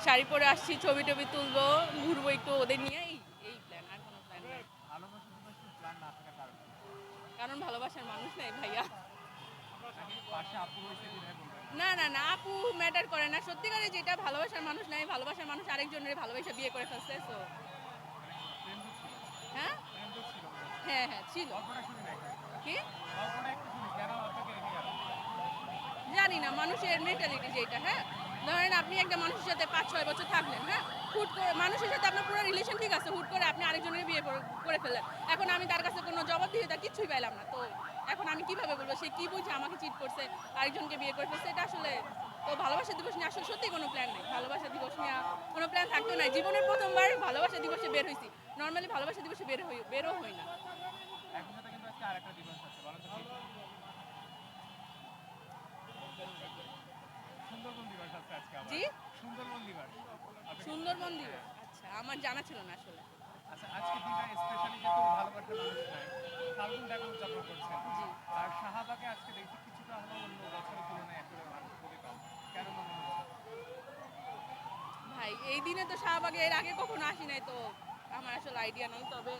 শাড়ি পরে আসছি, ছবি টবি তুলবো, ঘুরবো একটু ওদের নিয়ে, এই প্ল্যান, আর কোনো প্ল্যান নেই। ভালোবাসা দিবসে প্ল্যান না থাকার কারণ কি? কারণ ভালোবাসার মানুষ নেই ভাইয়া। নাকি পাশে আপু রয়েছে বিধায় বলবেন? না না না, আপু ম্যাটার করে না, সত্যিকারে যেটা ভালোবাসার মানুষ নাই, ভালোবাসার মানুষ আরেকজনের ভালোবাসা বিয়ে করে ফেলছে, সো মানে প্রেম তো ছিল, হ্যাঁ প্রেম তো ছিল। হ্যাঁ হ্যাঁ ছিল। গল্পটা শুনি নাই। কি গল্পটা একটু শুনি, কেন আপনাকে রেখে গেল? জানি না, মানুষের মেন্টালিটি যেটা, হ্যাঁ ধরেন আপনি একটা মানুষের সাথে 5-6 বছর থাকলেন, হ্যাঁ হুট করে মানুষের সাথে আপনার পুরো রিলেশন ঠিক আছে, হুট করে আপনি আরেকজনের বিয়ে করে ফেললেন। এখন আমি তার কাছে কোনো জবাব দিয়ে তার কিছুই পাইলাম না, তো এখন আমি কিভাবে বলবো সে কি বুঝে আমাকে চিট করছে, আরেকজনকে বিয়ে করে ফেলছে? এটা আসলে, তো ভালোবাসা দিবস নিয়ে আসলে সত্যি কোনো প্ল্যান নেই, ভালোবাসা দিবস নিয়ে কোনো প্ল্যান থাকতো না। জীবনের প্রথমবার ভালোবাসা দিবসে বের হয়েছি, নর্মালি ভালোবাসা দিবসে বেরও হই না। একই সাথে কিন্তু আজকে আরেকটা দিবস আছে, বলেন তো কি? সুন্দরবন দিবস আছে আজকে আবার। জি, সুন্দরবন দিবস। সুন্দরবন দিবস, আচ্ছা আমার জানা ছিল না আসলে। আচ্ছা, আজকে দিনটা স্পেশালি যেহেতু ভালোবাসার মানুষ নাই, ফাল্গুন দেখা উদযাপন করছেন। জি আর শাহবাগে আজকে দেখছি কিছুটা হলেও অন্য বছরের তুলনায় একেবারে মানুষ খুবই কম। কেন মনে হচ্ছে? ভাই, এই দিনে তো শাহবাগে এর আগে কখনো আসি নাই, তো আমার আসলে আইডিয়া নেই। তবে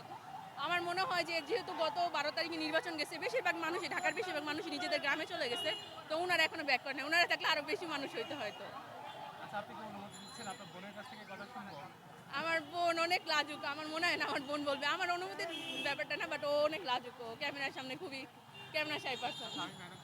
আমার মনে হয় যে যেহেতু গত 12 তারিখে নির্বাচন গেছে, বেশিরভাগ মানুষই, ঢাকার বেশিরভাগ মানুষই নিজেদের গ্রামে চলে গেছে, তো ওনারা এখনো ব্যাক করে না, ওনারা থাকলে আরো বেশি মানুষ হইতে হয়তো। আচ্ছা, আপনি কি অনুমতি দিচ্ছেন আপনার বোনের কাছ থেকে কথা শুনবো? আমার বোন অনেক লাজুক, আমার মনে হয় না আমার বোন বলবে, আমার অনুমতির ব্যাপারটা না, বাট ও অনেক লাজুক, ও ক্যামেরার সামনে খুবই ক্যামেরা শাই পারসন। আমি ম্যানেজ